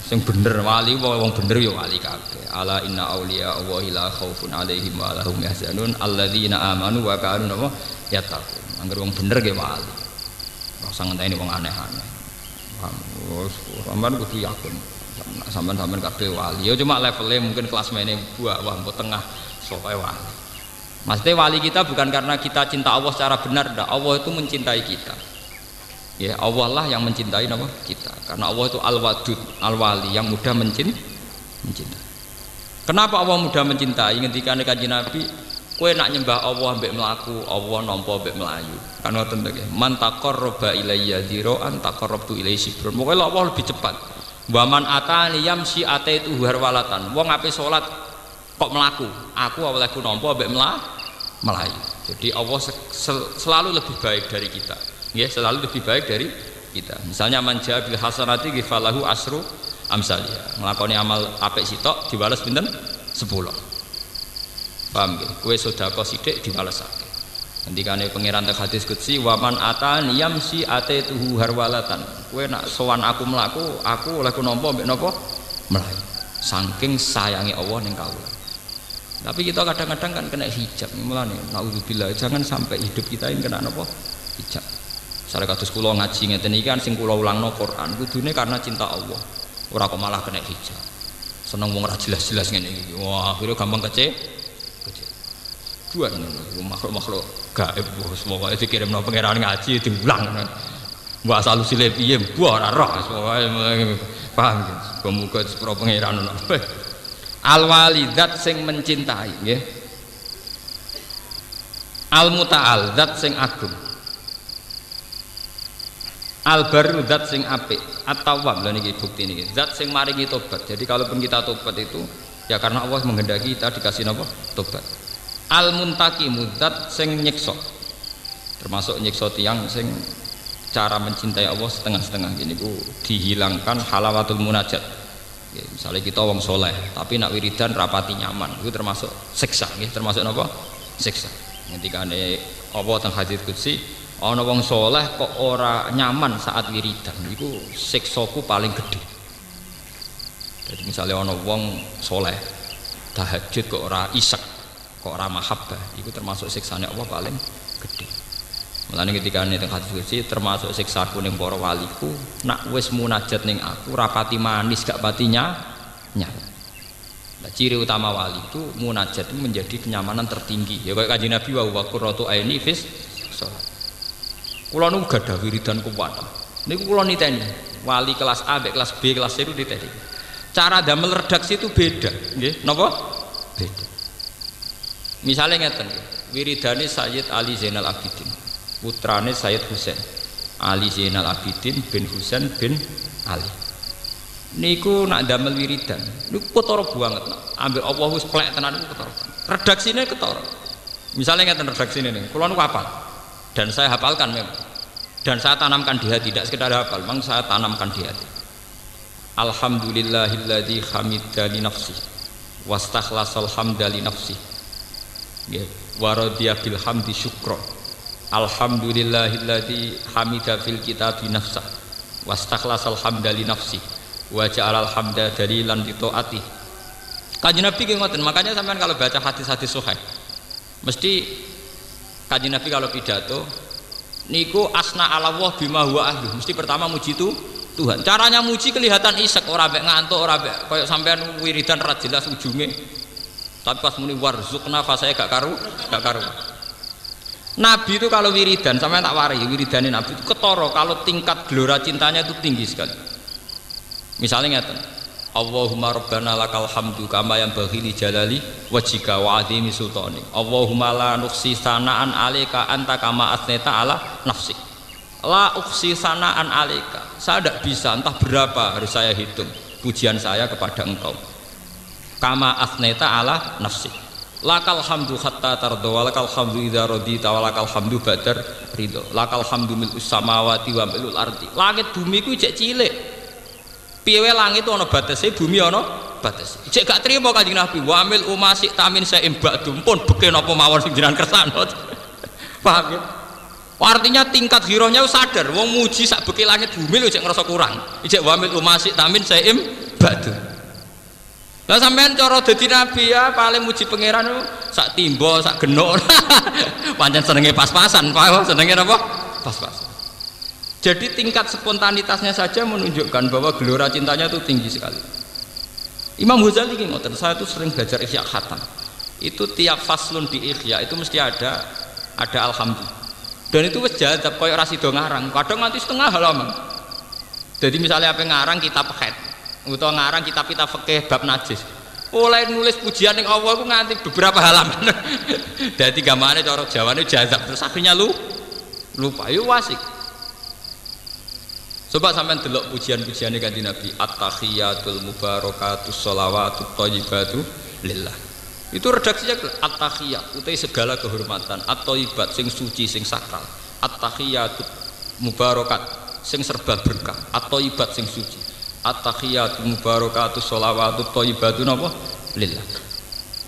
Speaker 1: Sing bener wali wong bener ya wali kabeh. Ala inna auliya Allahi la khaufun alaihim wa lahum yahzanun alladzina amanu wa kanu yattaqun. Angger wong bener ge wali. Ora usah ngenteni wong aneh-aneh. Sampeyan kudu yakin. Sampeyan kabeh wali. Ya cuma levelnya mungkin kelas mene bawah mbok tengah sopae wali. Maksudnya wali kita bukan karena kita cinta Allah secara benar, Allah itu mencintai kita. Ya Allah lah yang mencintai kita. Karena Allah itu al-wadud, al-wali yang mudah mencintai. Kenapa Allah mudah mencintai? Ketika Kanjeng Nabi, kowe nak nyembah Allah mbek mlaku, Allah nampa mbek melayu. Kan ngoten to nggih. Man taqarraba ilayya dzira'an taqarrabtu ilaihi shibran. Pokoke Allah lebih cepat. Wa man atani yamsi ataitu harwalatan. Wong ape salat kok melaku, aku awalku nampa mbek melayu. Jadi Allah selalu lebih baik dari kita. Ya, selalu lebih baik dari kita. Misalnya manja bil hasanati falahu asru amsalia. Nglakoni amal apik sitok dibales pinten? 10. Paham nggih? Kowe sedekah sithik dibales akeh. Ngendikane pangeran teng hadis qudsi wa man atani yamsi ataituhu harwalatan. Kowe nak sowan aku mlaku, aku olehku nampa mbek napa? Melayu. Saking sayangi Allah ning kawula. Tapi kita kadang-kadang kan kena hijab. Mulane naudzubillah jangan sampai hidup kita ini kena napa? Hijab. Sare kados kula ngaji ngeten iki kan sing kula ulangno Quran kudune karena cinta Allah. Ora kok malah kena hijab. Seneng wong ora jelas-jelas ngene iki. Wah, akhire gampang kece. Dua makhluk-makhluk gaib semoga dikirimno pangeran ngaji diulang. Mbok asal usile piye mbok ora roh pokoke paham nggih. Muga sepuro pangeran ono. Al-walidat sing mencintai nggih. Al-muta'al zat sing agung. Al-barru zat sing apik, at-tawwab. Lha niki bukti niki. Zat sing maringi tobat. Jadi kalaupun kita tobat itu ya karena Allah menghendaki kita dikasih napa? Tobat. Al-muntaqimu zat sing nyiksa. Termasuk nyiksa tiyang sing cara mencintai Allah setengah-setengah gini ku dihilangkan halawatul munajat. Ya, misalnya kita wong soleh tapi nak wiridan rapati nyaman, itu termasuk siksa, termasuk apa? Siksa. Ketika Allah teng hadits qudsi, ana wong soleh kok ora nyaman saat wiridan, itu siksaku paling gede. Jadi misalnya ana wong soleh tahajud kok ora isek, kok ora mahabbah, itu termasuk siksane Allah paling gede. Mulane ketika teng hadits qudsi termasuk siksaku ning para waliku, nak wis munajat ning aku rapati manis gak patinya nyala. Nah, ciri utama wali itu munajat itu menjadi kenyamanan tertinggi. Ya kayak Kanjeng Nabi wa qurratu aini fis shalat. Kula nu gadah wiridan kuwat. Niku kula niteni, wali kelas A, kelas B, kelas C itu diteni. Cara damel redaksi itu beda, nggih. Napa? Beda. Misalnya ngeten, wiridane Sayyid Ali Zainal Abidin, putrane Sayyid Husain. Ali Zainal Abidin bin Husain bin Ali. Niku nak damel wiridan niku ketara banget nak ambek Allah wis plek tenan niku ketara. Redaksine ketara. Misalnya ngeten redaksine niku kula niku hafal dan saya hafalkan memang. Dan saya tanamkan di hati, tidak sekedar hafal, memang saya tanamkan di hati. Alhamdulillahilladzi hamida li nafsi wastakhlasal hamda li nafsi. Nggih, wa radiya bil hamdi syukra. Alhamdulillahilladzi hamida fil kitabi nafsa wastakhlasal hamda li nafsi. Wa ja'alal hamda dalilan li taati. Kanjeng Nabi ki ngoten, makanya sampean kalau baca hadis-hadis sahih mesti Kanjeng Nabi kalau pidato niku asna ala Allah bima huwa ahli, mesti pertama muji itu Tuhan. Caranya muji kelihatan isek, ora mek ngantuk, ora mek koyo sampean wiridan ra jelas ujunge. Tapi pas muni warzuqna fa saya gak karu. Nabi itu kalau wiridan, sampean tak warai wiridane Nabi itu ketara kalau tingkat gelora cintanya itu tinggi sekali. Misalnya ngeten, Allahumma rabbana lakal hamdu kama yanbaghi li jalali wajhika wa azimi sultani. Allahumma la nuqsi sanaan alaika anta kama asneta ala nafsi. La uqsi sanaan alaika. Saya tidak bisa, entah berapa harus saya hitung pujian saya kepada engkau. Kama asneta ala nafsi. Lakal hamdu hatta tardo wa lakal hamdu idza radita wa lakal hamdu badar ridho. Lakal hamdu mil'us samawati wa mil'ul ardi. Langit bumi ku cek cilik. Piye langit ana batese, bumi ana batese. Cek gak trimo Kanjeng Nabi, wa amil umasik tamin saim ba'dum pun beke napa mawon sing jenengan kersane. Paham ya? Artinya tingkat girohnya sadar, wong muji sak beke langit bumi lho cek ngerasa kurang. Cek wa amil umasik tamin saim ba'dum. Lah sampean cara dadi nabi ya paling muji pangeran sak timba, sak genuk. Pancen senenge pas-pasan, Pak. Senenge napa? Pas-pasan. Jadi tingkat spontanitasnya saja menunjukkan bahwa gelora cintanya itu tinggi sekali. Imam Ghazali ini ngoten, saya tuh sering belajar Ihya Khatam. Itu tiap faslun di Ihya itu mesti ada alhamdulillah. Dan itu wis jadab koyo ra sida ngarang, kadang nganti setengah halaman. Jadi misalnya apa ngarang kitab hadits utawa ngarang kitab-kitab fikih bab najis. Oleh nulis pujian ning Allah ku nganti beberapa halaman. Dadi gamane cara Jawane jazab terus akhirnya lupa yo wasik. Coba sampean delok pujian-pujiane Kanjeng Nabi, at-tahiyatul mubarakatus sholawatut thayyibatu lillah. Itu redaksinya at-tahiyat, utai segala kehormatan, at-thayyibat sing suci sing sakral, at-tahiyatut mubarakat sing serba berkah, at-thayyibat sing suci, at-tahiyatul mubarakatus sholawatut thayyibatu napa lillah.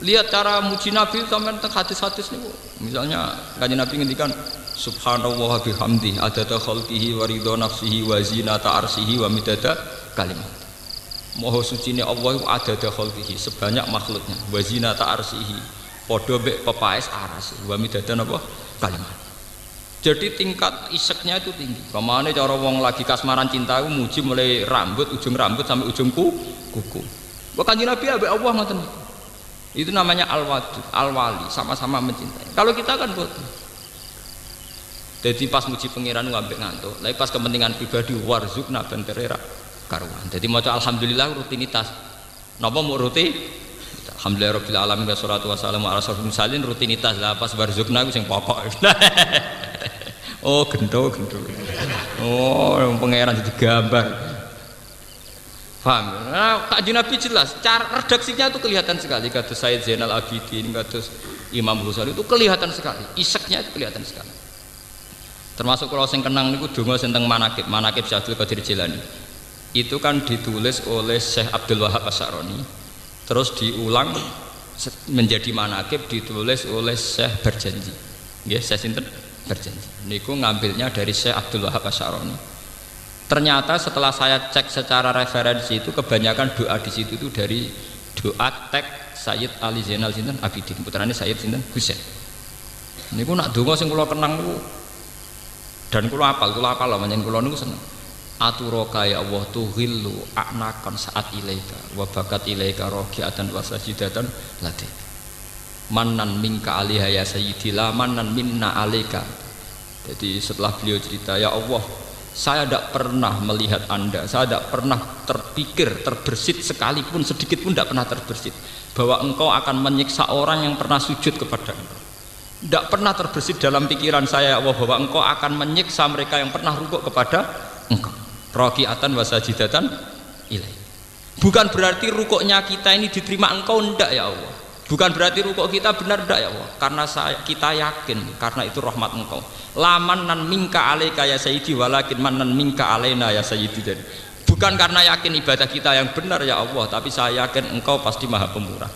Speaker 1: Lihat cara muji Nabi sampean teng hadis-hadis niku. Misalnya Kanjeng Nabi ngendikan subhanallah bihamdi adada khalqihi wa ridha nafsihi wa zinata arsyihi wa midada kalimat. Maha sucine Allah adada khalqihi sebanyak makhluknya wa zinata arsyihi padha mek pepaes aras wa midada napa kalimat. Jadi tingkat iseknya itu tinggi. Pamane cara wong lagi kasmaran cinta ku muji mulai rambut ujung rambut sampai ujung kuku. Kok Kanjeng Nabi ambek Allah ngoten. Itu namanya al-wadud, al-wali, sama-sama mencintai. Kalau kita kan boten. Jadi pas muji pangeran ngambek ngantuk, tapi pas kepentingan pribadi warzuqna benterera karuan. Jadi maca alhamdulillah rutinitas. Napa mau rutin? Alhamdulillahirabbil alamin wassalatu wassalamu ala asyrofil mursalin rutinitas lah pas warzuqna ku sing pokok. Oh, gento. Oh, pangeran jadi gambar. Paham? Nah, Kanjeng Nabi jelas, cara redaksinya itu kelihatan sekali. Kados Sayyid Zainal Abidin, kados Imam Ghazali itu kelihatan sekali. Iseknya itu kelihatan sekali. Termasuk kalau sing kenang niku donga tentang manakib Syaikhul Qadir Jilani. Itu kan ditulis oleh Syekh Abdul Wahab Asy'arani. Terus diulang menjadi manakib ditulis oleh Syekh Berjanji. Nggih, Syekh sinten? Berjanji. Niku ngambilnya dari Syekh Abdul Wahab Asy'arani. Ternyata setelah saya cek secara referensi itu kebanyakan doa di situ itu dari doa teks Sayyid Ali Zainal sinten Abidin, putrane Sayyid sinten Husain. Niku nak donga sing kula kenang niku dan kula apal lho menyen kula niku seneng. Aturoka ya Allah tuhillu a'nakan saat ilaika wa bakat ilaika rogiatan wa sajidatan ladek. Manan minka alaiha ya sayyidi la manan minna alaika. Jadi setelah beliau cerita, ya Allah, saya tidak pernah melihat Anda, saya tidak pernah terpikir, terbersit sekalipun sedikit pun tidak pernah terbersit bahwa Engkau akan menyiksa orang yang pernah sujud kepada Engkau. Tidak pernah terbersit dalam pikiran saya, ya Allah, bahwa Engkau akan menyiksa mereka yang pernah rukuk kepada Engkau. Rokiatan wasajidatan ilai. Bukan berarti rukuknya kita ini diterima Engkau, ndak ya Allah. Bukan berarti rukuk kita benar, ndak ya Allah. Karena kita yakin karena itu rahmat Engkau. Laman nan minka alaika ya sayyidi walakin manan minka alaina ya sayyidi. Jadi bukan karena yakin ibadah kita yang benar ya Allah, tapi saya yakin Engkau pasti Maha Pemurah.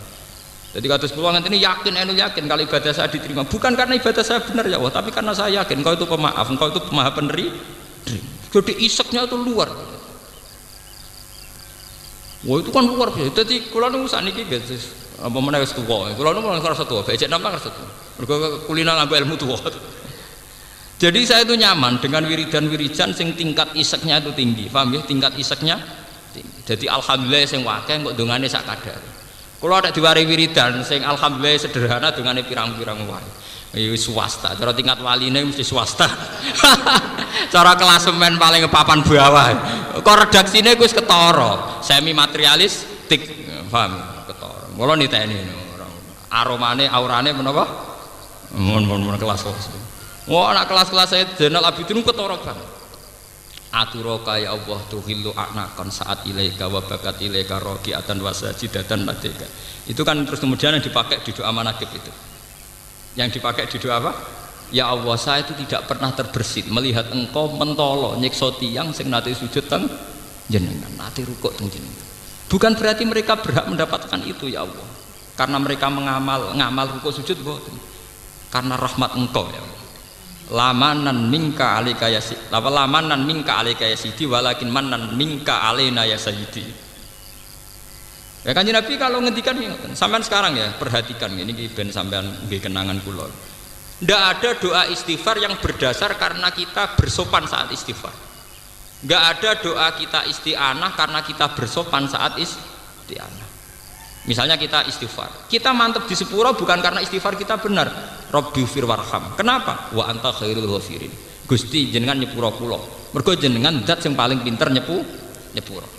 Speaker 1: Jadi kados kula ngene yakin kalau ibadah saya diterima, bukan karena ibadah saya benar ya Allah, tapi karena saya yakin Engkau itu pemaaf, Engkau itu Maha Penerima. Jadi iseknya itu luar. Wah itu kan luar biasa. Jadi kula niku sakniki guys, apa meneh wis tuwa. Kula niku ngerasa tuwa, becek nambah ngerasa tuwa. Mergo kulina nganggo ilmu tuwa. Jadi saya itu nyaman dengan wiridan-wiridan sing tingkat iseknya itu tinggi. Paham ya? Tingkat iseknya tinggi. Jadi alhamdulillah sing wakeh kok dongane sak kadare. Kula ada diwari wiridan sing alhamdulillah sederhana dongane pirang-pirang wae. Swasta, cara tingkat waline mesti swasta. Cara klasemen paling papan bawah. Kok redaksine wis ketara, semi materialistik, paham? Ketara. Mula niteni aromane, aurane menapa? Mun kelas-kelas. Wah, anak kelas-kelas saya Zainal Abidin ketara banget. Aturoka ya Allah tuhillu a'nakan saat ilaika wa bakat ilaika rogiatan wasajidatan ladeka. Itu kan terus kemudian yang dipakai di doa manakib itu. Yang dipakai di doa apa? Ya Allah, saya itu tidak pernah terbersit melihat Engkau mentolo nyiksa tiyang sing nate sujud teng jenengan, nate rukuk teng jenengan. Bukan berarti mereka berhak mendapatkan itu ya Allah, karena mereka ngamal rukuk sujud boten. Karena rahmat Engkau ya Allah. Lamanan minka alika ya lamanan minka alika ya sidi walakin manan minka alaina ya sayyidi. Ya Kanjeng Nabi kalau ngendikan sampean sekarang ya perhatikan ini ben sampean nggih kenangan kula. Ndak ada doa istighfar yang berdasar karena kita bersopan saat istighfar. Nggak ada doa kita isti'anah karena kita bersopan saat isti'anah. Misalnya kita istighfar, kita mantep di sepuro bukan karena istighfar kita benar. Rabbi fir warham. Kenapa? Wa anta khairul ghafirin. Gusti jenengan nyepuro kula. Mergo jenengan zat yang paling pinter nyepuro.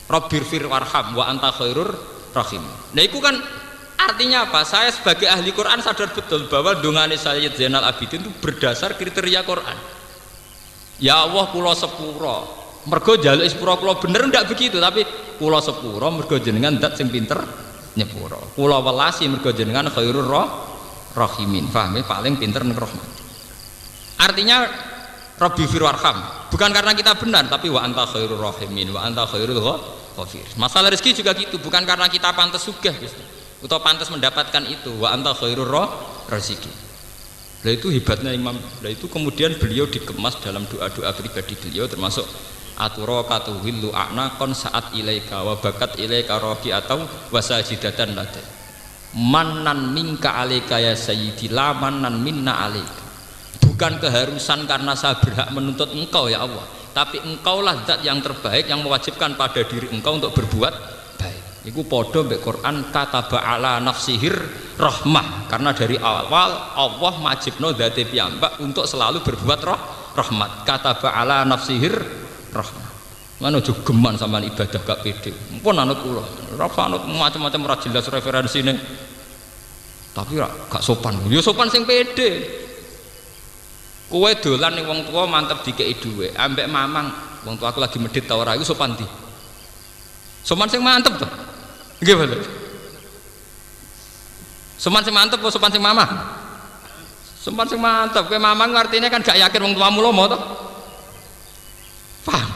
Speaker 1: Rabbir fir warham wa anta khairur rahim. Nah itu kan artinya apa? Saya sebagai ahli Quran sadar betul bahwa dongane Sayyid Zainal Abidin itu berdasar kriteria Quran. Ya Allah kula sepuro mergo njaluk sepuro kula bener ndak begitu, tapi kula sepuro mergo jenengan zat sing pinter nyepuro. Kula welasi mergo jenengan khairur rahimin. Paham ya? Paling pinter ning rahmat. Artinya Rabbi fir warham bukan karena kita benar, tapi wa anta khairur rahimin wa anta khairul ghafir. Masalah rezeki juga gitu, bukan karena kita pantas sugih gitu, atau pantas mendapatkan itu wa anta khairur rezeki. Lah itu hebatnya Imam. Lah itu kemudian beliau dikemas dalam doa-doa pribadi beliau, termasuk aturaka tuhillu a'naqan saat ilaika wa bakat ilaika rogi atau wasajidatan lada. Manan minka alaika ya sayyidi la manan minna alaika. Bukan keharusan karena saya berhak menuntut Engkau ya Allah, tapi Engkaulah zat yang terbaik yang mewajibkan pada diri Engkau untuk berbuat baik. Iku podo mbek Quran kataba ala nafsihir rahmah, karena dari awal Allah majibno dzate piyambak untuk selalu berbuat rahmat. Kataba ala nafsihir rahmah. Mana aja geman sampean ibadah gak pede. Mumpun anut kula. Ora anut macam-macam ora jelas referensine. Tapi gak sopan. Ya sopan sing pede. Kowe dolan ning wong tua mantep dikeki dhuwit, ambek mamang wong tua aku lagi medhit ta ora iku sopan ndi? Sopan sing mantep to. Nggih bener. Sopan sing mantep apa sopan sing mamang? Sopan sing mantep. Kowe mamang artinya kan gak yakin wong tuamu lomo to. Paham?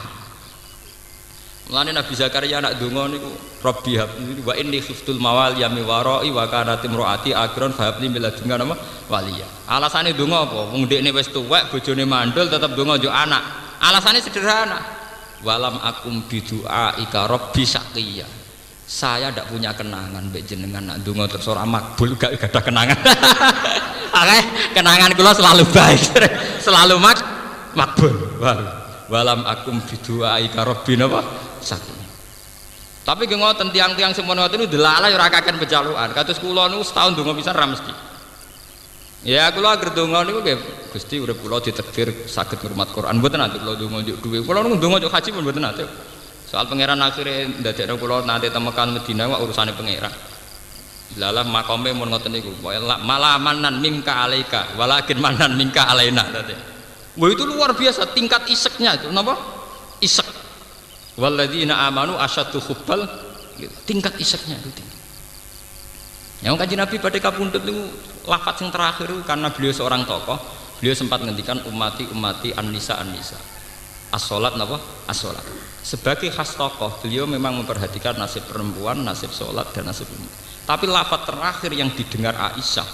Speaker 1: Mulane Nabi Zakaria anak donga niku Rabbi habli wa inni khiftul mawali mi warai wa kanat imraati akron fa habli min ladunka nama waliya. Alasane donga apa? Wong ndekne wis tuwek, bojone mandul tetep donga njuk anak. Alasane sederhana. Walam akum bidu'a ika rabbi saqiya. Saya ndak punya kenangan mbek jenengan nak donga terus ora makbul, gak ada kenangan. Akeh kenangan kula selalu baik. Selalu makbul. Walam akum bidu'a ika rabbi napa? Saking. Tapi ge ngoten tiang-tiang semono ngoten niku delalah ora kaken pejalukan. Kados kula niku setahun donga pisan ra mesti. Ya kula ager donga niku nggih Gusti urip kula ditakdir saged ngurmat Quran. Mboten nate kula donga njuk dhuwit. Kula niku donga njuk haji pun mboten nate. Soal pangeran akhire ndadekno kula nate temekan Madinah wae urusane pangeran. Delalah makome mun ngoten niku. Malamanan mingka alaika walakin manan mingka alaina nate. Wah itu luar biasa tingkat iseknya itu napa? Isek. Walladzina amanu asyaddu hubbal, tingkat iseknya itu tinggi. Yang Kanjeng Nabi pada kapundhut niku lafaz yang terakhir karena beliau seorang tokoh, beliau sempat ngendikan ummati an-nisa as-salat napa? As-salat. Sebagai khas tokoh, beliau memang memperhatikan nasib perempuan, nasib salat dan nasib ini. Tapi lafaz terakhir yang didengar Aisyah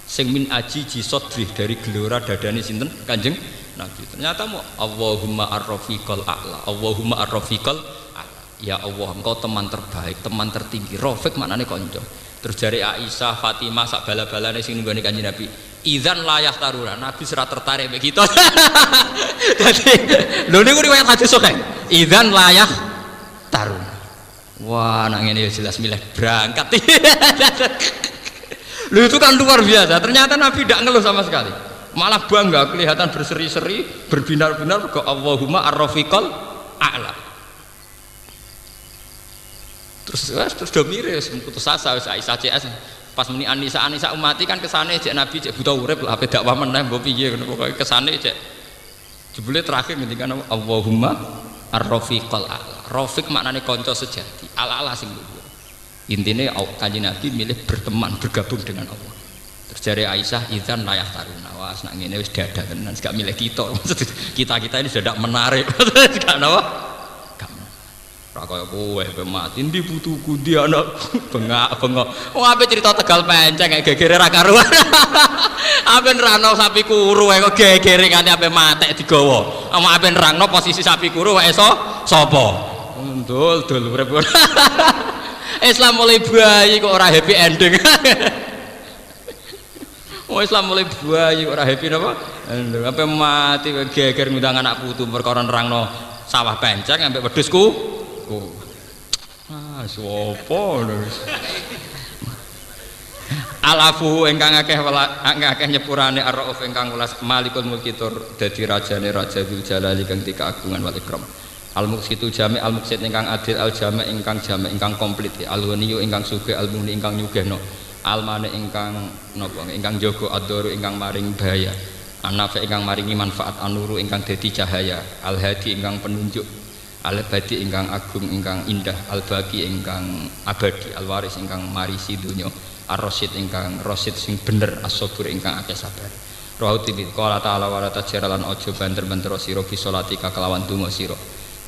Speaker 1: sing min ajiji sodrih dari gelora dadane sinten Kanjeng Nabi, ternyata mau Allahumma ar-rafiqal a'la, Allahumma ar-rafiqal a'la. Ya Allah, engkau teman terbaik, teman tertinggi. Rafiq maknane kanca. Terus jare Aisyah, Fatimah sak bala-balane sing nunggone Kanjeng Nabi. Idzan layah taruna, Nabi ora tertarik mek kita. Dadi lho niku riwayat hadis sok. Idzan layah taruna. Wah, nak ngene ya jelas milih berangkat. Lho itu kan luar biasa. Ternyata Nabi tidak ngeluh sama sekali. Malah bangga kelihatan berseri-seri berbinar-binar ke Allahumma ar-rafiqal a'la. Terus do miris putus asa wis Aisyah CS pas muni Anisa umati kan kesane cek Nabi cek buta urip lho ape dakwah meneh mbok piye ngono pokoke kesane cek jebule terakhir ngendikan Allahumma ar-rafiqal a'la. Rafiq maknane kanca sejati, ala-ala sing luhur. Intine Kanjeng Nabi milih berteman bergabung dengan Allah. Terjadi Aisyah idzan layah taruna. Wah, nak ngene wis dadak tenan, gak milih kita. Kita ini sudah menarik. Gak napa? Gak. Ora kaya kowe mati ndi putuku ndi anakku bengak-bengok. Oh, ape cerita Tegal Penceng kayak gegere ra karuan. Ape nerangno sapi kuru kok gegere kanthi ape matek digawa. Ape nerangno posisi sapi kuru wae sapa? Ndul urip. Islam mulai bayi kok ora happy ending. Oh Islam mulai bayi ora happy napa? Sampai mati geger ngundang anak putu perkara nerangno sawah penceng sampai wedhusku. Ah sapa alafu ingkang akeh nyepurane ar-rauf ingkang welas malikul mulki tur dadi rajane raja Dzul Jalali kang dikagungan wal ikram. Al-muqsitu jami' al-muqsit ingkang adil al-jami' ingkang jami' ingkang komplit al-waniyu ingkang sugih al-muni ingkang nyugihno al-mane ingkang napa ingkang jaga ad-daru ingkang maring bahaya an-nafi ingkang maringi manfaat an-nuru ingkang dadi cahaya al-hadi ingkang penunjuk al-badi ingkang agung ingkang indah al-baqi ingkang abadi al-waris ingkang marisi donya ar-rasyid ingkang rasyid sing bener as-sabur ingkang akeh sabar rahutibit qala ta'ala wa la tajralan aja banter-banter sira bi salatika kelawan donga sira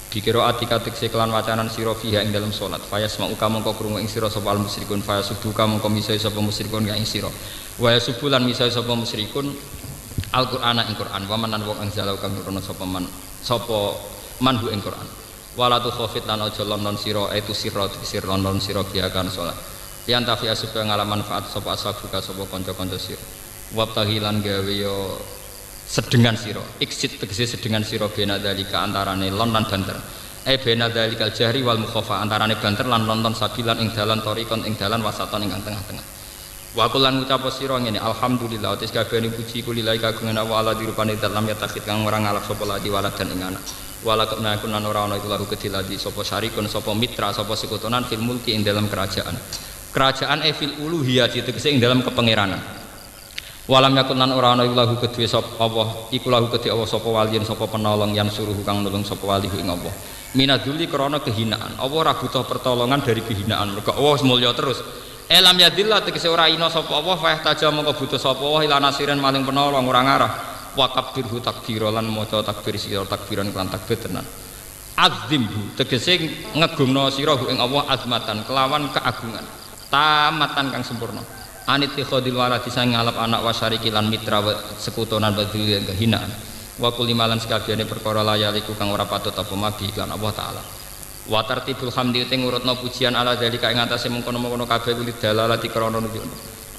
Speaker 1: Bikiro atika tekse kelan wacanan sira fiha ing dalam salat fayas mauka mongko krungu ing sira sapa al musyrikun fayas subuka mongko misai sapa musyrikun ing sira wa subulan misai sapa musyrikun Al-Qur'ana ing Qur'an wa manan wong anzalau kang nurono sapa manhu ing Qur'an wala tu khafit lan aja lonon sira itu sira lonon sira biha kan salat yen tafi supaya ngalaman manfaat sapa asabuka sapa kanca-kanca sira wa tahilan gawe yo sedengan siro, iksit tegese sedengan siro bena dalika antarane lon lan banter bena dalikal jahri wal mukhafa antarane banter lan lonton sabilan ing dalan torikon ing dalan wasaton ingkang tengah-tengah wa kulan ngucap sira ngene alhamdulillah tes kabehane puji kulilahi kagungan Allah dirupane dalam ya takhid kang ora ngalap sapa ladi walad dan ing anak wala kunakun lan ora ana iku lahu kediladi sapa syarikun sapa mitra sapa sekutunan fil mulki ing dalam kerajaan fil uluhiyah tegese ing dalam kepangeranan Walam yakun lan ora ana iku lahu kedue sapa Allah iku lahu kedue Allah sapa waliyin sapa penolong yang suruh kang nulung sapa wali ing Allah minadzuli krana kehinaan Allah ora butuh pertolongan dari kehinaan mergo Allah mulya terus elam yadillah tegese ora ina sapa Allah fa tahta mongko butuh sapa Allah ila nasirin maling penolong ora ngarah wa kabirhu takbira lan maca takbir sira takbiran kan takbir tenan azimhu tegese ngegungno sira ing Allah azmatan kelawan keagungan tamatan kang sempurna anit tikhodil waladi sang ngalap anak wasyariki lan mitra sekutonan badul kehinaan wa kulimalan sekabehane perkara layaliku kang ora patut apa magi lan Allah taala wa tartibul hamdi te ngurutno pujian ala dalika ing atase mengkono-mengkono kabeh kuwi dalalati krana nunjuk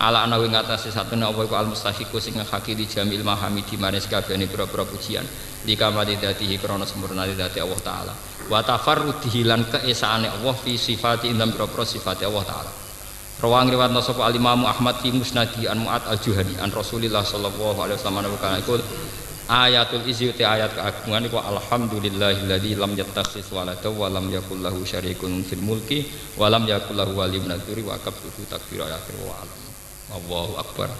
Speaker 1: ala ana ing atase satune apa iku al mustahiqu sing hakiki jamil mahamidi manis kabehane pira-pira pujian likamali datihi krana sempurna dati Allah taala wa tafarrudihi lan keesaane Allah fi sifati ing pira-pira sifate Allah taala. Rawang riwayat sapa al Imam Ahmad fi Musnadi an Mu'ad al-Juhani an Rasulillah sallallahu alaihi wasallam kana iku ayatul izzi ayat keagungan iku alhamdulillahilladzi lam yattakhidz walada wa lam yakul lahu syarikun fil mulki wa lam yakul lahu waliyyun min dzurri wa kabbuhu takbira akhir wa alam. Allahu akbar.